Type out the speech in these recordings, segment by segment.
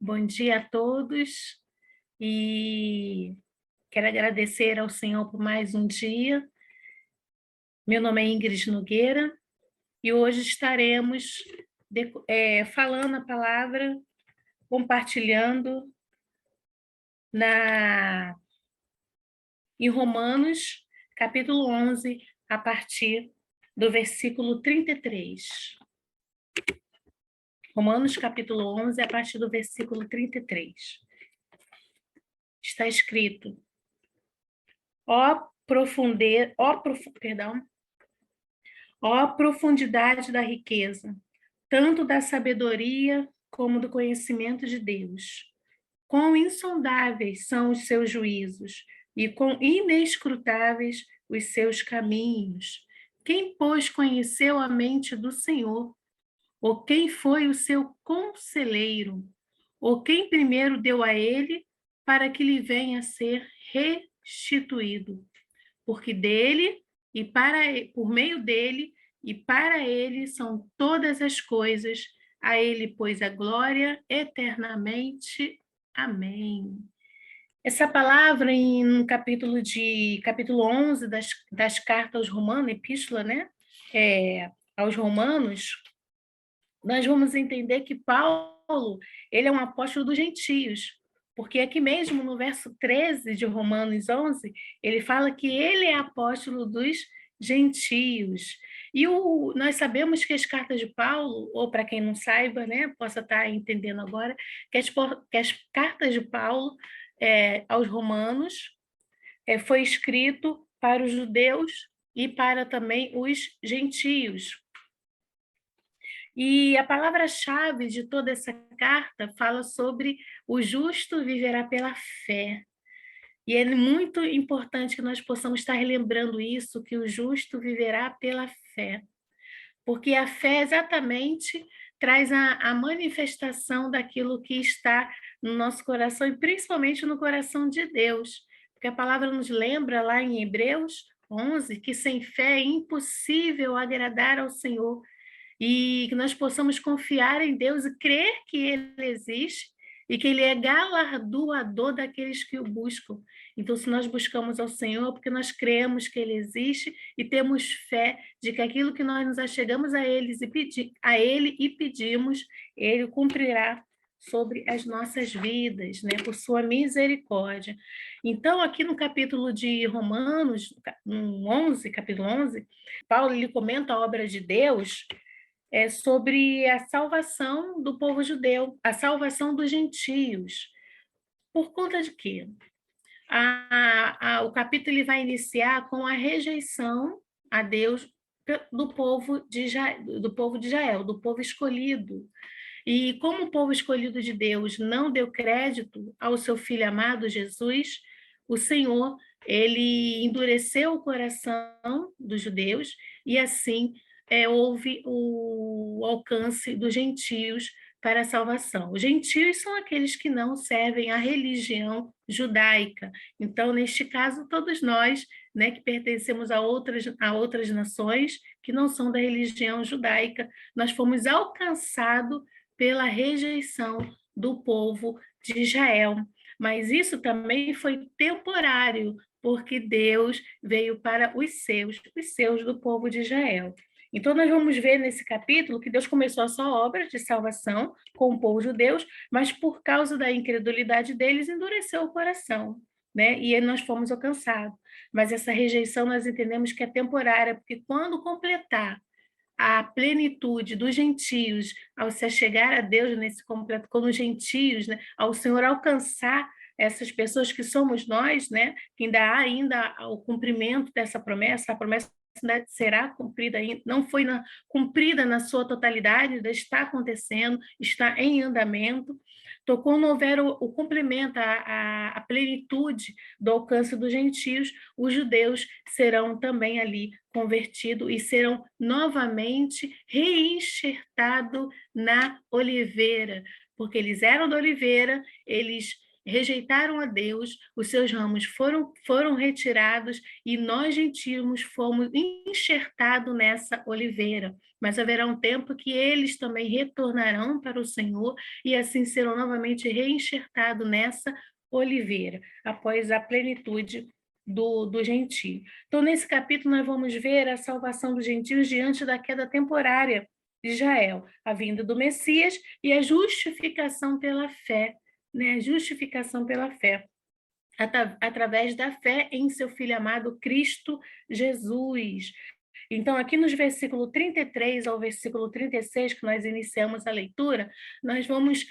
Bom dia a todos e quero agradecer ao Senhor por mais um dia. Meu nome é Ingrid Nogueira e hoje estaremos falando a palavra, compartilhando em Romanos, capítulo 11, a partir do versículo 33. Romanos, capítulo 11, a partir do versículo 33. Está escrito: Ó profundidade da riqueza, tanto da sabedoria como do conhecimento de Deus. Quão insondáveis são os seus juízos e quão inescrutáveis os seus caminhos. Quem, pois, conheceu a mente do Senhor? Ou quem foi o seu conselheiro? Ou quem primeiro deu a ele para que lhe venha a ser restituído? Porque dele e por meio dele e para ele são todas as coisas, a ele pois a glória eternamente. Amém. Essa palavra no capítulo 11 das cartas aos Romanos, epístola, né? Aos Romanos, nós vamos entender que Paulo, ele é um apóstolo dos gentios, porque aqui mesmo no verso 13 de Romanos 11, ele fala que ele é apóstolo dos gentios. E nós sabemos que as cartas de Paulo, ou para quem não saiba, né, possa estar entendendo agora, que as cartas de Paulo aos romanos foi escrito para os judeus e para também os gentios. E a palavra-chave de toda essa carta fala sobre o justo viverá pela fé. E é muito importante que nós possamos estar relembrando isso, que o justo viverá pela fé. Porque a fé exatamente traz a manifestação daquilo que está no nosso coração, e principalmente no coração de Deus. Porque a palavra nos lembra lá em Hebreus 11, que sem fé é impossível agradar ao Senhor, e que nós possamos confiar em Deus e crer que Ele existe e que Ele é galardoador daqueles que o buscam. Então, se nós buscamos ao Senhor, é porque nós cremos que Ele existe e temos fé de que aquilo que nós nos achegamos a Ele e pedimos, Ele cumprirá sobre as nossas vidas, né, por sua misericórdia. Então, aqui no capítulo de Romanos, no 11, capítulo 11, Paulo ele comenta a obra de Deus sobre a salvação do povo judeu, a salvação dos gentios. Por conta de quê? O capítulo ele vai iniciar com a rejeição a Deus do povo de Israel, do povo escolhido. E como o povo escolhido de Deus não deu crédito ao seu filho amado Jesus, o Senhor ele endureceu o coração dos judeus e assim houve o alcance dos gentios para a salvação. Os gentios são aqueles que não servem à religião judaica. Então, neste caso, todos nós, né, que pertencemos a outras nações que não são da religião judaica, nós fomos alcançados pela rejeição do povo de Israel. Mas isso também foi temporário, porque Deus veio para os seus do povo de Israel. Então, nós vamos ver nesse capítulo que Deus começou a sua obra de salvação com o povo judeu, mas por causa da incredulidade deles, endureceu o coração, né? E nós fomos alcançados. Mas essa rejeição nós entendemos que é temporária, porque quando completar a plenitude dos gentios, ao se achegar a Deus nesse completo, quando os gentios, né, ao Senhor alcançar essas pessoas que somos nós, né, que ainda há o cumprimento dessa promessa, a promessa será cumprida, não foi cumprida na sua totalidade, ainda está acontecendo, está em andamento. Então, quando houver o cumprimento, a plenitude do alcance dos gentios, os judeus serão também ali convertidos e serão novamente reenxertados na oliveira, porque eles eram da oliveira, eles rejeitaram a Deus, os seus ramos foram retirados e nós, gentios, fomos enxertados nessa oliveira. Mas haverá um tempo que eles também retornarão para o Senhor e assim serão novamente reenxertados nessa oliveira, após a plenitude do gentio. Então, nesse capítulo, nós vamos ver a salvação dos gentios diante da queda temporária de Israel, a vinda do Messias e a justificação pela fé, né? Justificação pela fé, através da fé em seu Filho amado Cristo Jesus. Então, aqui nos versículo 33 ao versículo 36, que nós iniciamos a leitura, nós vamos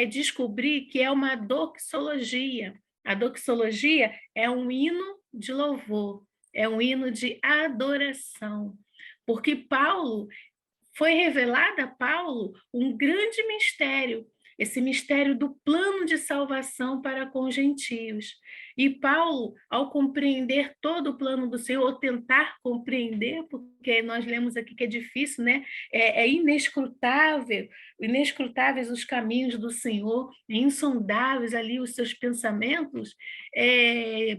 descobrir que é uma doxologia. A doxologia é um hino de louvor, é um hino de adoração, porque foi revelado a Paulo um grande mistério, esse mistério do plano de salvação para com os gentios. E Paulo, ao compreender todo o plano do Senhor, ou tentar compreender, porque nós lemos aqui que é difícil, né? É inescrutáveis os caminhos do Senhor, é insondáveis ali os seus pensamentos.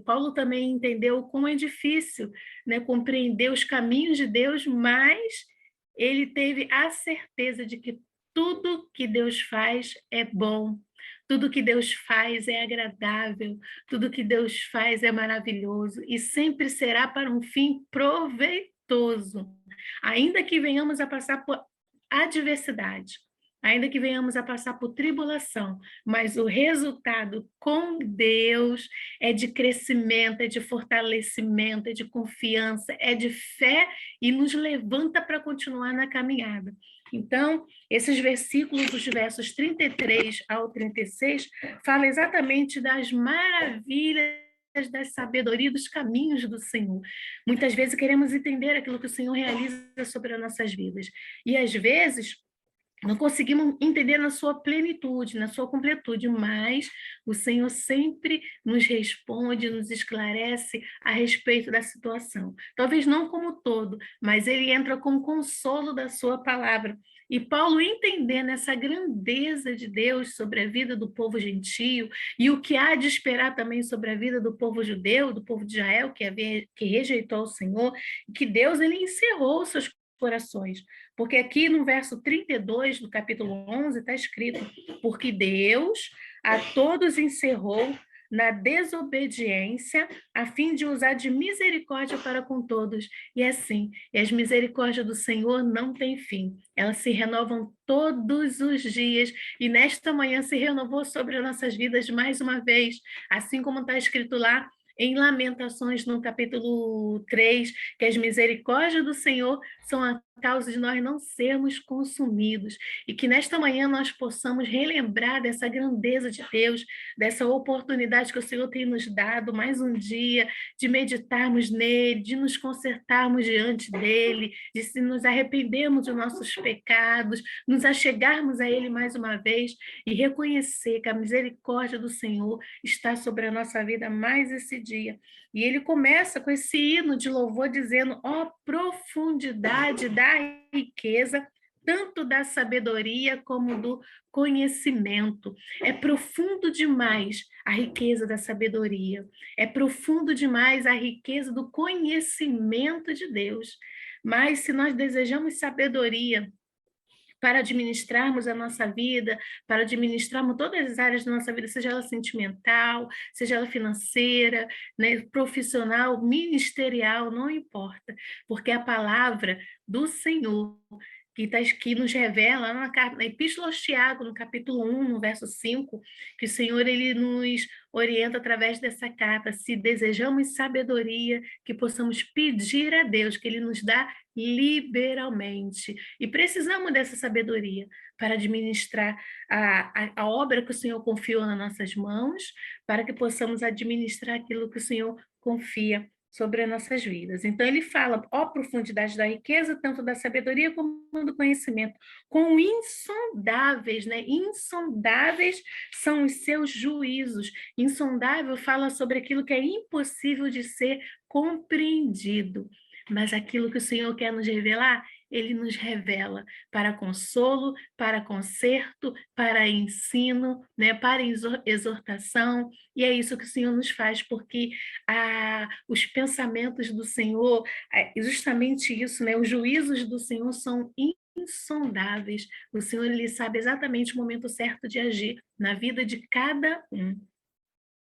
Paulo também entendeu como é difícil, né, compreender os caminhos de Deus, mas ele teve a certeza de que tudo que Deus faz é bom, tudo que Deus faz é agradável, tudo que Deus faz é maravilhoso e sempre será para um fim proveitoso, ainda que venhamos a passar por adversidade, ainda que venhamos a passar por tribulação, mas o resultado com Deus é de crescimento, é de fortalecimento, é de confiança, é de fé e nos levanta para continuar na caminhada. Então, esses versículos, dos versos 33 ao 36, falam exatamente das maravilhas da sabedoria dos caminhos do Senhor. Muitas vezes queremos entender aquilo que o Senhor realiza sobre as nossas vidas. E às vezes não conseguimos entender na sua plenitude, na sua completude, mas o Senhor sempre nos responde, nos esclarece a respeito da situação. Talvez não como todo, mas ele entra com o consolo da sua palavra. E Paulo, entendendo essa grandeza de Deus sobre a vida do povo gentio e o que há de esperar também sobre a vida do povo judeu, do povo de Israel, que rejeitou o Senhor, que Deus ele encerrou seus corações. Porque aqui no verso 32 do capítulo 11 está escrito: porque Deus a todos encerrou na desobediência, a fim de usar de misericórdia para com todos. E assim, e as misericórdias do Senhor não têm fim. Elas se renovam todos os dias, e nesta manhã se renovou sobre as nossas vidas mais uma vez, assim como está escrito lá em Lamentações, no capítulo 3, que as misericórdias do Senhor são a causa de nós não sermos consumidos, e que nesta manhã nós possamos relembrar dessa grandeza de Deus, dessa oportunidade que o Senhor tem nos dado, mais um dia, de meditarmos nele, de nos consertarmos diante dele, de se nos arrependermos dos nossos pecados, nos achegarmos a ele mais uma vez e reconhecer que a misericórdia do Senhor está sobre a nossa vida mais esse dia. E ele começa com esse hino de louvor dizendo: ó profundidade da riqueza, tanto da sabedoria como do conhecimento. É profundo demais a riqueza da sabedoria. É profundo demais a riqueza do conhecimento de Deus. Mas se nós desejamos sabedoria para administrarmos a nossa vida, para administrarmos todas as áreas da nossa vida, seja ela sentimental, seja ela financeira, né, profissional, ministerial, não importa, porque a palavra do Senhor que nos revela na Epístola aos Tiago, no capítulo 1, no verso 5, que o Senhor ele nos orienta através dessa carta, se desejamos sabedoria, que possamos pedir a Deus, que Ele nos dá liberalmente. E precisamos dessa sabedoria para administrar a obra que o Senhor confiou nas nossas mãos, para que possamos administrar aquilo que o Senhor confia sobre as nossas vidas. Então ele fala, ó profundidade da riqueza, tanto da sabedoria como do conhecimento, com insondáveis, né? Insondáveis são os seus juízos. Insondável fala sobre aquilo que é impossível de ser compreendido. Mas aquilo que o Senhor quer nos revelar ele nos revela para consolo, para conserto, para ensino, né, para exortação, e é isso que o Senhor nos faz, porque os pensamentos do Senhor, justamente isso, né, os juízos do Senhor são insondáveis. O Senhor, ele sabe exatamente o momento certo de agir na vida de cada um.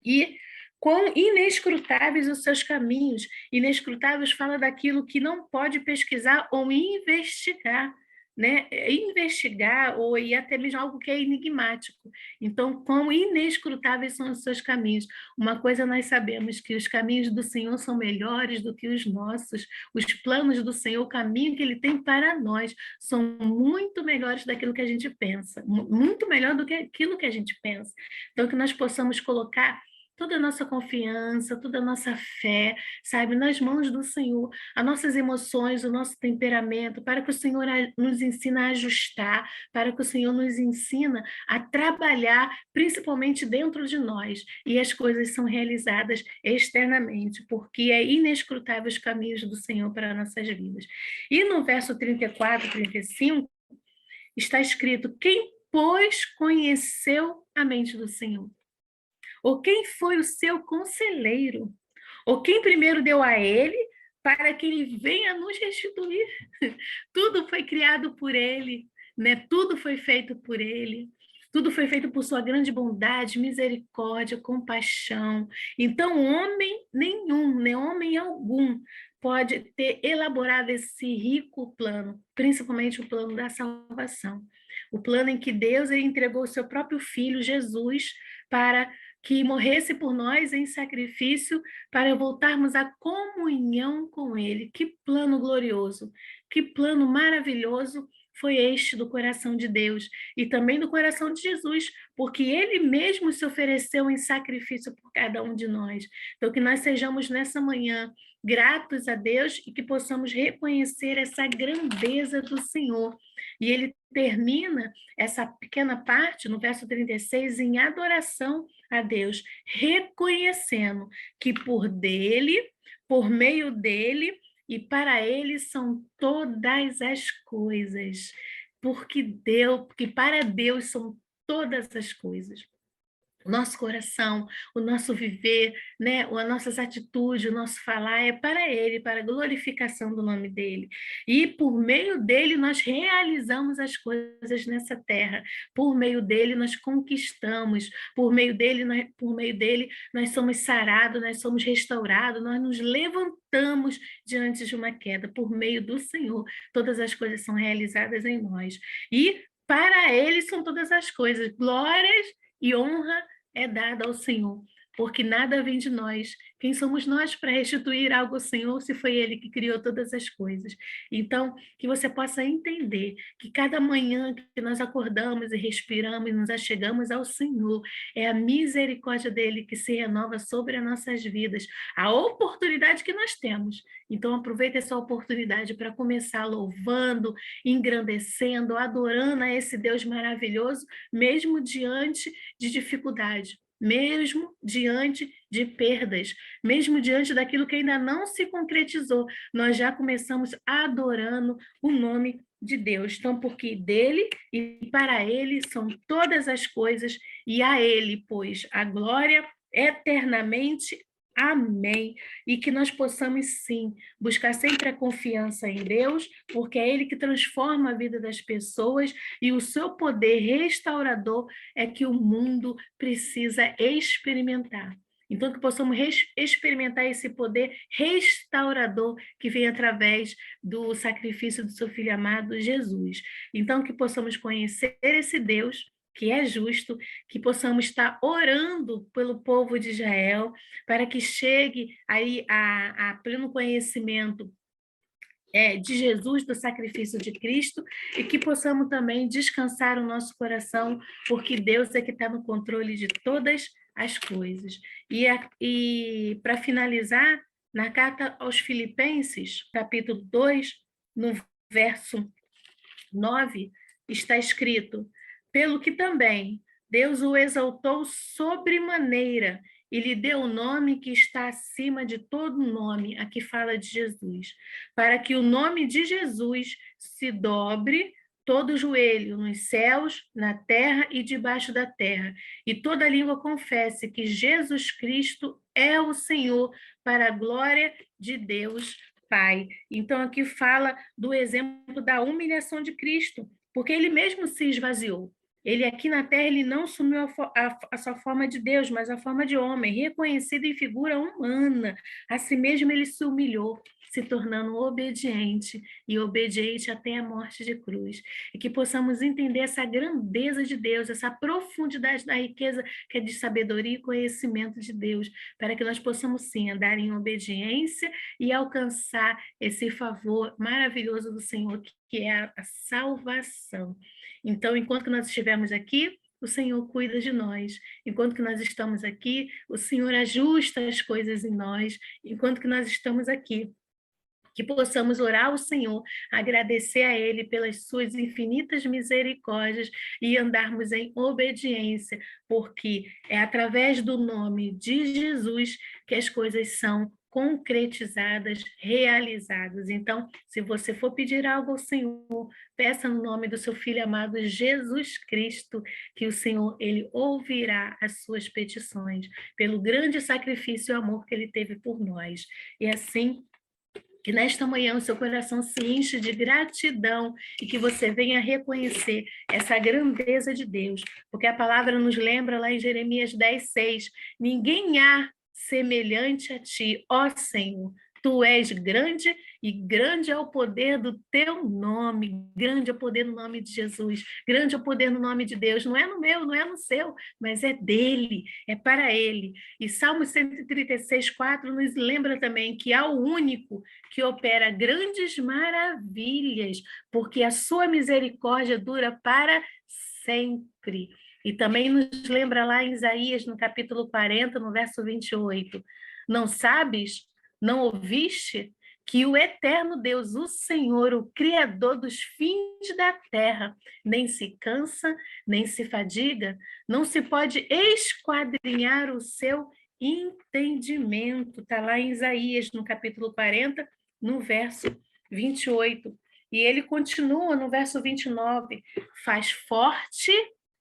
E quão inescrutáveis os seus caminhos. Inescrutáveis fala daquilo que não pode pesquisar ou investigar, né? Investigar ou e até mesmo algo que é enigmático. Então, quão inescrutáveis são os seus caminhos. Uma coisa nós sabemos, que os caminhos do Senhor são melhores do que os nossos. Os planos do Senhor, o caminho que Ele tem para nós, são muito melhores daquilo que a gente pensa. Muito melhor do que aquilo que a gente pensa. Então, que nós possamos colocar toda a nossa confiança, toda a nossa fé, sabe, nas mãos do Senhor, as nossas emoções, o nosso temperamento, para que o Senhor nos ensine a ajustar, para que o Senhor nos ensine a trabalhar, principalmente dentro de nós, e as coisas são realizadas externamente, porque é inescrutável os caminhos do Senhor para nossas vidas. E no verso 34, 35, está escrito: quem, pois, conheceu a mente do Senhor? Ou quem foi o seu conselheiro? Ou quem primeiro deu a ele para que ele venha nos restituir? Tudo foi criado por ele, né? Tudo foi feito por ele. Tudo foi feito por sua grande bondade, misericórdia, compaixão. Então, homem nenhum, nem homem algum, pode ter elaborado esse rico plano, principalmente o plano da salvação. O plano em que Deus entregou o seu próprio Filho, Jesus, para que morresse por nós em sacrifício para voltarmos à comunhão com Ele. Que plano glorioso, que plano maravilhoso foi este do coração de Deus e também do coração de Jesus, porque Ele mesmo se ofereceu em sacrifício por cada um de nós. Então, que nós sejamos nessa manhã gratos a Deus e que possamos reconhecer essa grandeza do Senhor. E ele termina essa pequena parte, no verso 36, em adoração a Deus, reconhecendo que por meio dele e para ele são todas as coisas, porque para Deus são todas as coisas. O nosso coração, o nosso viver, né, as nossas atitudes, o nosso falar é para Ele, para a glorificação do nome dEle. E por meio dEle nós realizamos as coisas nessa terra. Por meio dEle nós conquistamos. Por meio dEle nós somos sarados, nós somos restaurados, nós nos levantamos diante de uma queda. Por meio do Senhor, todas as coisas são realizadas em nós. E para Ele são todas as coisas. Glórias e honra é dada ao Senhor, porque nada vem de nós. Quem somos nós para restituir algo ao Senhor, se foi Ele que criou todas as coisas? Então, que você possa entender que cada manhã que nós acordamos e respiramos e nos achegamos ao Senhor, é a misericórdia dEle que se renova sobre as nossas vidas, a oportunidade que nós temos. Então, aproveite essa oportunidade para começar louvando, engrandecendo, adorando a esse Deus maravilhoso, mesmo diante de dificuldade, mesmo diante de perdas, mesmo diante daquilo que ainda não se concretizou, nós já começamos adorando o nome de Deus. Então, porque dele e para ele são todas as coisas, e a ele, pois, a glória eternamente. Amém. E que nós possamos, sim, buscar sempre a confiança em Deus, porque é Ele que transforma a vida das pessoas e o seu poder restaurador é que o mundo precisa experimentar. Então, que possamos experimentar esse poder restaurador que vem através do sacrifício do seu Filho amado, Jesus. Então, que possamos conhecer esse Deus que é justo, que possamos estar orando pelo povo de Israel, para que chegue aí a pleno conhecimento de Jesus, do sacrifício de Cristo, e que possamos também descansar o nosso coração, porque Deus é que está no controle de todas as coisas. E para finalizar, na carta aos Filipenses, capítulo 2, no verso 9, está escrito: pelo que também Deus o exaltou sobremaneira e lhe deu o nome que está acima de todo nome, aqui fala de Jesus, para que o nome de Jesus se dobre todo joelho nos céus, na terra e debaixo da terra, e toda língua confesse que Jesus Cristo é o Senhor, para a glória de Deus Pai. Então, aqui fala do exemplo da humilhação de Cristo, porque ele mesmo se esvaziou. Ele aqui na terra, ele não assumiu a sua forma de Deus, mas a forma de homem, reconhecido em figura humana. A si mesmo ele se humilhou, se tornando obediente, e obediente até a morte de cruz. E que possamos entender essa grandeza de Deus, essa profundidade da riqueza que é de sabedoria e conhecimento de Deus, para que nós possamos sim andar em obediência e alcançar esse favor maravilhoso do Senhor, que é a salvação. Então, enquanto nós estivermos aqui, o Senhor cuida de nós. Enquanto que nós estamos aqui, o Senhor ajusta as coisas em nós. Enquanto que nós estamos aqui, que possamos orar ao Senhor, agradecer a Ele pelas suas infinitas misericórdias e andarmos em obediência, porque é através do nome de Jesus que as coisas são concretizadas, realizadas. Então, se você for pedir algo ao Senhor, peça no nome do seu Filho amado Jesus Cristo, que o Senhor, Ele ouvirá as suas petições, pelo grande sacrifício e amor que Ele teve por nós. E assim, que nesta manhã o seu coração se enche de gratidão e que você venha reconhecer essa grandeza de Deus, porque a palavra nos lembra lá em Jeremias 10:6, ninguém há semelhante a ti, ó Senhor. Tu és grande e grande é o poder do teu nome, grande é o poder no nome de Jesus, grande é o poder no nome de Deus, não é no meu, não é no seu, mas é dele, é para ele. E Salmo 136:4 nos lembra também que há o único que opera grandes maravilhas, porque a sua misericórdia dura para sempre. E também nos lembra lá em Isaías, no capítulo 40, no verso 28, não sabes, não ouviste, que o eterno Deus, o Senhor, o Criador dos fins da terra, nem se cansa, nem se fadiga, não se pode esquadrinhar o seu entendimento. Está lá em Isaías, no capítulo 40, no verso 28. E ele continua no verso 29, faz forte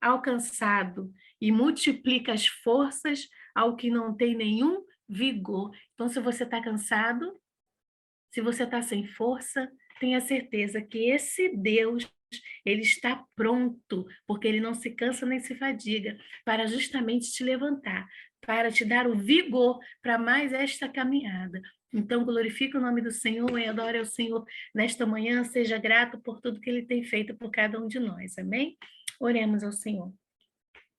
ao cansado e multiplica as forças ao que não tem nenhum vigor. Então, se você está cansado, se você está sem força, tenha certeza que esse Deus, ele está pronto, porque ele não se cansa nem se fadiga, para justamente te levantar, para te dar o vigor para mais esta caminhada. Então, glorifique o nome do Senhor e adore ao Senhor nesta manhã, seja grato por tudo que ele tem feito por cada um de nós, amém? Oremos ao Senhor.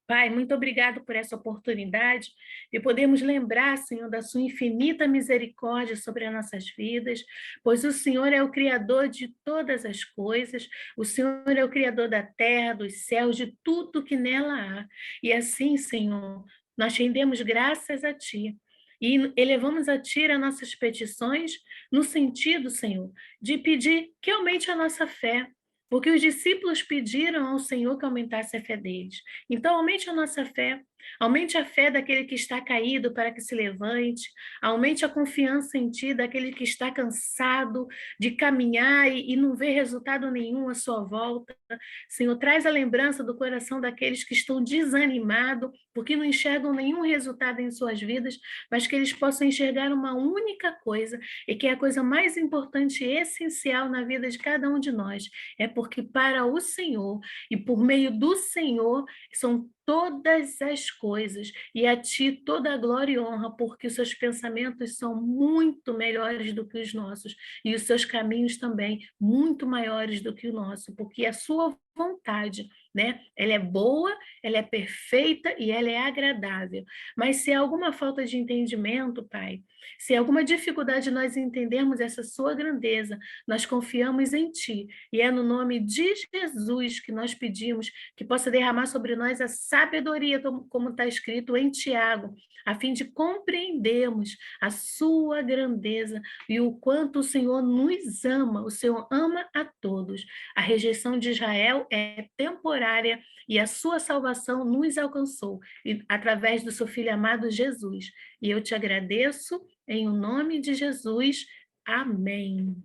Pai, muito obrigado por essa oportunidade de podermos lembrar, Senhor, da sua infinita misericórdia sobre as nossas vidas, pois o Senhor é o Criador de todas as coisas, o Senhor é o Criador da terra, dos céus, de tudo que nela há. E assim, Senhor, nós rendemos graças a Ti e elevamos a Ti as nossas petições no sentido, Senhor, de pedir que aumente a nossa fé, porque os discípulos pediram ao Senhor que aumentasse a fé deles. Então, aumente a nossa fé, aumente a fé daquele que está caído para que se levante, aumente a confiança em Ti daquele que está cansado de caminhar e não vê resultado nenhum à sua volta. Senhor, traz a lembrança do coração daqueles que estão desanimados, porque não enxergam nenhum resultado em suas vidas, mas que eles possam enxergar uma única coisa, e que é a coisa mais importante e essencial na vida de cada um de nós, é porque para o Senhor e por meio do Senhor são todas as coisas, e a Ti toda a glória e honra, porque os seus pensamentos são muito melhores do que os nossos, e os seus caminhos também muito maiores do que o nosso, porque a sua vontade, né? Ela é boa, ela é perfeita e ela é agradável. Mas se há alguma falta de entendimento, Pai, se há alguma dificuldade de nós entendermos essa sua grandeza, nós confiamos em Ti, e é no nome de Jesus que nós pedimos que possa derramar sobre nós a sabedoria, como está escrito em Tiago, a fim de compreendermos a sua grandeza e o quanto o Senhor nos ama. O Senhor ama a todos. A rejeição de Israel é temporária e a sua salvação nos alcançou através do seu Filho amado Jesus. E eu te agradeço em o nome de Jesus. Amém.